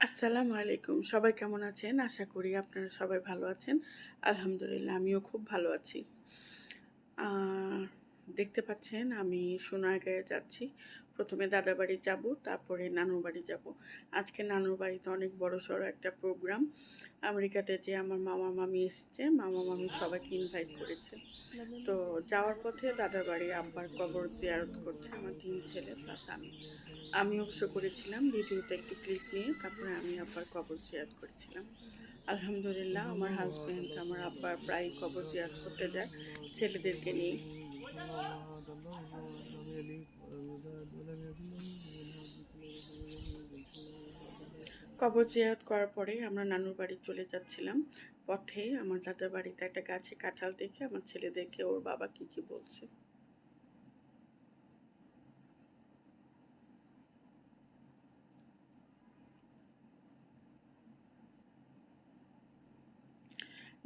আসসালামু আলাইকুম। সবাই কেমন আছেন? আশা করি আপনারা সবাই ভালো আছেন। আলহামদুলিল্লাহ আমিও খুব ভালো আছি। আ দেখতে পাচ্ছেন আমি সোনারগাঁয়ে যাচ্ছি। ১ম এ দাদার বাড়ি যাব, তারপরে নানুর বাড়ি যাব। আজকে নানুর বাড়িতে অনেক বড়সড় একটা প্রোগ্রাম। আমেরিকাতে যে আমার মামা-মামী এসছে, মামা-মামী সবাইকে ইনভাইট করেছে। তো যাওয়ার পথে দাদার বাড়ি আব্বার কবর জিয়ারত করছে আমার ৩ ছেলে প্লাস আমি। আমি অবশ্য করেছিলাম ভিডিওতে একটু ক্লিপ নিয়ে, তারপরে আমি আব্বার কবর জিয়ারত করেছিলাম। আলহামদুলিল্লাহ আমার হাসব্যান্ড আমার আব্বার প্রায়ই কবর জিয়ারত করতে যায় ছেলেদেরকে নিয়ে। কবর জিয়ারত করার পরে আমরা নানুর বাড়ি চলে যাচ্ছিলাম। পথে আমার দাদার বাড়িতে একটা গাছে কাঁঠাল দেখে আমার ছেলেদেরকে ওর বাবা কী কী বলছে।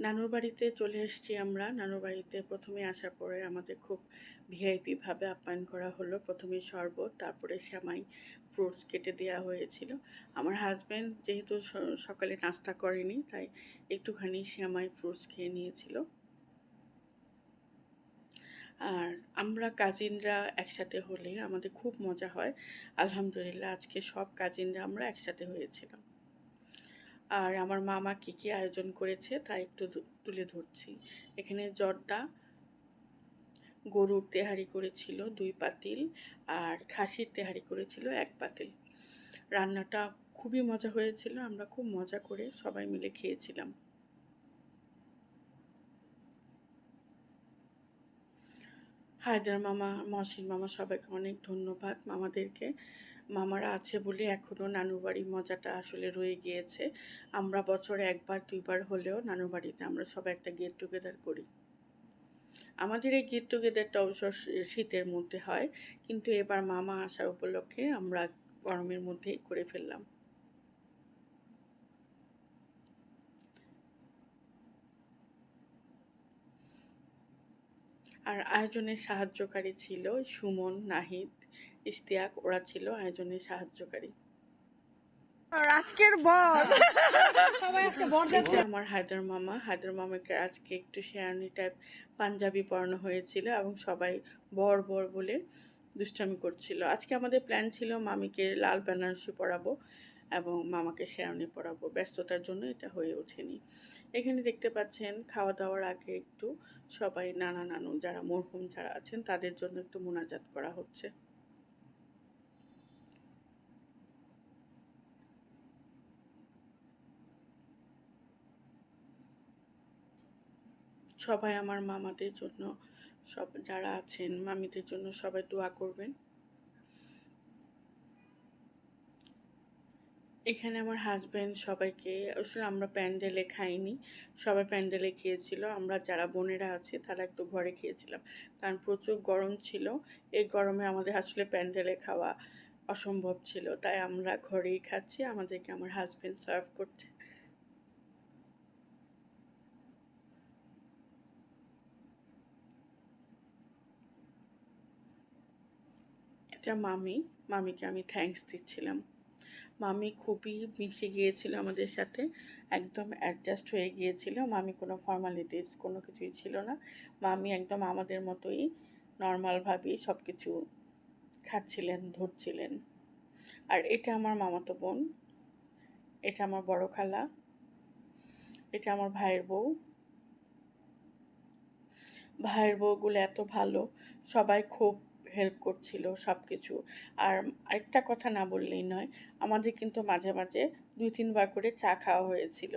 নানুর বাড়িতে চলে এসেছি আমরা। নানুর বাড়িতে ১ম এ আসার পরে আমাদের খুব ভিআইপি ভাবে আপ্যায়ন করা হলো। ১ম এ শরবত, তারপরে সেমাই, ফ্রুটস কেটে দেয়া হয়েছিল। আমার হাসব্যান্ড যেহেতু সকালে নাস্তা করেনি, তাই একটুখানি সেমাই, ফ্রুটস খেয়ে নিয়েছিল। আর আমরা কাজিনরা একসাথে হলে আমাদের খুব মজা হয়। আলহামদুলিল্লাহ আজকে সব কাজিনরা আমরা একসাথে হয়েছিলাম। আর আমার মামা কী কী আয়োজন করেছে তা একটু তুলে ধরছি। এখানে জর্দা, গরুর তেহারি করেছিল ২ পাতিল, আর খাসির তেহারি করেছিল ১ পাতিল। রান্নাটা খুবই মজা হয়েছিল। আমরা খুব মজা করে সবাই মিলে খেয়েছিলাম। হায়দার মামা, মহসিন মামা সবাইকে অনেক ধন্যবাদ মামাদেরকে। মামারা আছে বলে এখনও নানুর বাড়ির মজাটা আসলে রয়ে গিয়েছে। আমরা বছরে ১ বার ২ বার হলেও নানুর বাড়িতে আমরা সবাই একটা গেট টুগেদার করি। আমাদের এই গেট টুগেদারটা অবশ্য শীতের মধ্যে হয়, কিন্তু এবার মামা আসার উপলক্ষে আমরা গরমের মধ্যেই করে ফেললাম। আর আয়োজনে সাহায্যকারী ছিল সুমন, নাহিদ, ইশতিয়াক, ওরা ছিল আয়োজনের সাহায্যকারী। আর আজকের বর সবাই আজকে বর এটা যাচ্ছে। আমার হায়দার মামা। হায়দার মামাকে আজকে একটু শেরওয়ানি টাইপ পাঞ্জাবি পরানো হয়েছিল এবং সবাই বর বর বলে দুষ্টামি করছিল। আজকে আমাদের প্ল্যান ছিল মামিকে লাল বেনারসি পরাবো এবং মামাকে শেরওয়ানি পরাবো। ব্যস্ততার জন্য এটা হয়ে ওঠেনি। এখানে দেখতে পাচ্ছেন খাওয়া দাওয়ার আগে একটু সবাই নানা নানু যারা মরহুম যারা আছেন তাদের জন্য একটু মোনাজাত করা হচ্ছে। সবাই আমার মামাদের জন্য, সব যারা আছেন মামিদের জন্য সবাই দোয়া করবেন। এখানে আমার হাসব্যান্ড সবাইকে, আসলে আমরা প্যান্ডেলে খাইনি, সবাই প্যান্ডেলে খেয়েছিল। আমরা যারা বোনেরা আছি তারা একটু ঘরে খেয়েছিলাম, কারণ প্রচুর গরম ছিল। এই গরমে আমাদের আসলে প্যান্ডেলে খাওয়া অসম্ভব ছিল, তাই আমরা ঘরেই খাচ্ছি। আমাদেরকে আমার হাসব্যান্ড সার্ভ করছে। এটা মামি, মামিকে আমি থ্যাঙ্কস দিচ্ছিলাম। মামি খুবই মিশে গিয়েছিল আমাদের সাথে, একদম অ্যাডজাস্ট হয়ে গিয়েছিল। মামি কোনো ফর্মালিটিস কোনো কিছুই ছিল না। মামি একদম আমাদের মতোই নর্মালভাবেই সব কিছু খাচ্ছিলেন, ধরছিলেন। আর এটা আমার মামাতো বোন, এটা আমার বড় খালা, এটা আমার ভাইয়ের বউ। ভাইয়ের বউগুলো এত ভালো, সবাই খুব হেল্প করছিল সব কিছু। আর আরেকটা কথা না বললেই নয়, আমাদের কিন্তু মাঝে মাঝে ২-৩ বার করে চা খাওয়া হয়েছিল।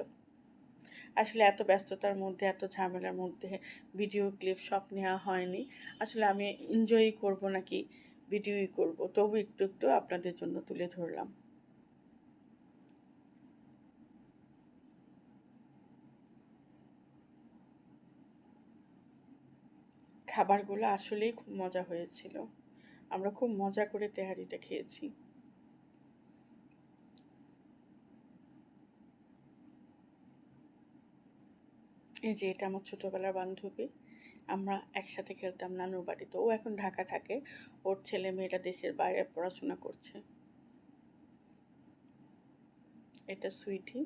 আসলে এত ব্যস্ততার মধ্যে, এত ঝামেলার মধ্যে ভিডিও ক্লিপ সব নেওয়া হয়নি। আসলে আমি এনজয়ই করব নাকি ভিডিওই করব, তবু একটু একটু আপনাদের জন্য তুলে ধরলাম। খাবারগুলো আসলেই খুব মজা হয়েছিল। আমরা খুব মজা করে তেহারিটা খেয়েছি। এই যে এটা আমার ছোটোবেলার বান্ধবী। আমরা একসাথে খেলতাম নানুর বাড়িতে। ও এখন ঢাকা থাকে। ওর ছেলে মেয়েরা দেশের বাইরে পড়াশোনা করছে। এটা সুইটি,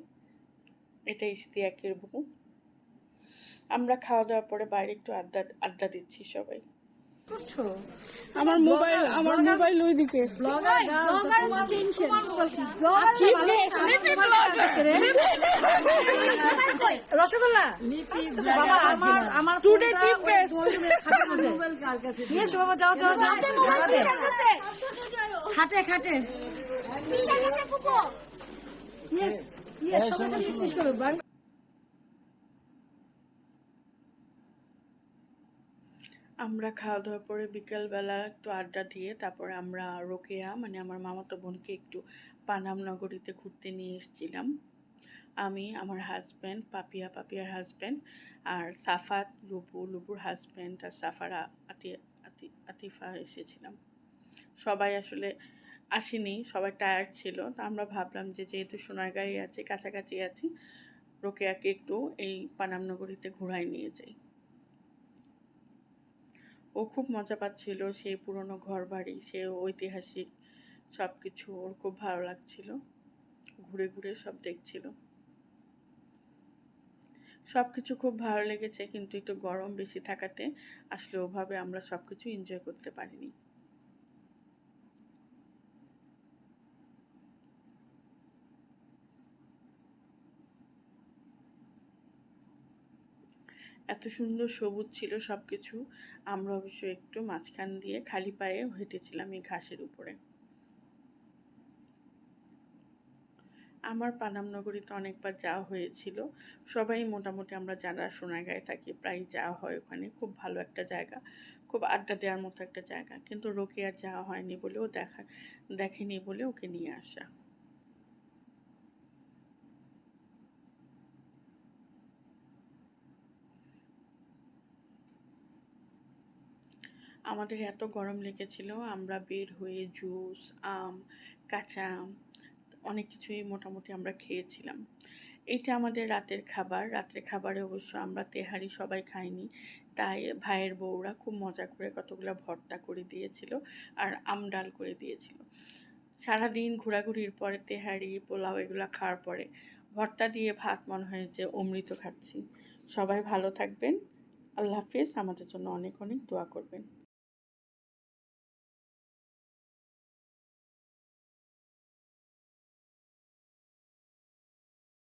এটা ইশতিয়াকের বউ। আমরা খাওয়া দাওয়ার পরে বাইরে একটু আড্ডা দিচ্ছি সবাই। আমার মোবাইল ওইদিকে রসগোল্লা আমার টুডে চিপ বেস্ট বাবা যাও যাও যাও খাটে খাটে ইয়েস ইয়েস সবাই জিজ্ঞেস করো আমরা খাওয়া দাওয়ার পরে বিকেলবেলা একটু আড্ডা দিয়ে তারপরে আমরা রোকেয়া মানে আমার মামাতো বোনকে একটু পানাম নগরীতে ঘুরতে নিয়ে এসেছিলাম। আমি, আমার হাজব্যান্ড, পাপিয়ার হাজব্যান্ড, আর সাফাত, লুবুর হাজব্যান্ড, আর সাফারা আতিফা এসেছিলাম। সবাই আসলে আসেনি, সবাই টায়ার্ড ছিল। তো আমরা ভাবলাম যে যেহেতু সোনারগাঁয়ে আছে, কাছাকাছি আছি, রোকেয়াকে একটু এই পানাম নগরীতে ঘোরায় নিয়ে যাই। ও খুব মজা পাচ্ছিল, সেই পুরনো ঘর বাড়ি, সে ঐতিহাসিক সব কিছু ওর খুব ভালো লাগছিল, ঘুরে ঘুরে সব দেখছিল। সব কিছু খুব ভালো লেগেছে, কিন্তু একটু গরম বেশি থাকাতে আসলে ওভাবে আমরা সব কিছু এনজয় করতে পারিনি। এত সুন্দর সবুজ ছিল সব কিছু। আমরা অবশ্য একটু মাঝখান দিয়ে খালি পায়ে হেঁটেছিলাম এই ঘাসের উপরে। আমার পানাম নগরীতে অনেকবার যাওয়া হয়েছিল, সবাই মোটামুটি আমরা যারা সোনারগাঁয়ে থাকি প্রায় যাওয়া হয় ওখানে। খুব ভালো একটা জায়গা, খুব আড্ডা দেওয়ার মতো একটা জায়গা, কিন্তু রোকেয়ার যাওয়া হয়নি বলেও দেখেনি বলে ওকে নিয়ে আসা। আমাদের এত গরম লেগেছিল, আমরা বের হয়ে জুস, আম, কাঁচা আম, অনেক কিছুই মোটামুটি আমরা খেয়েছিলাম। এইটা আমাদের রাতের খাবার। রাতের খাবারে অবশ্য আমরা তেহারি সবাই খাইনি, তাই ভাইয়ের বউরা খুব মজা করে কতগুলো ভর্তা করে দিয়েছিল আর আম ডাল করে দিয়েছিল। সারাদিন ঘোরাঘুরির পরে তেহারি পোলাও এগুলো খাওয়ার পরে ভর্তা দিয়ে ভাত মনে হয়েছে অমৃত খাচ্ছি। সবাই ভালো থাকবেন, আল্লাহ হাফেজ। আমাদের জন্য অনেক অনেক দোয়া করবেন।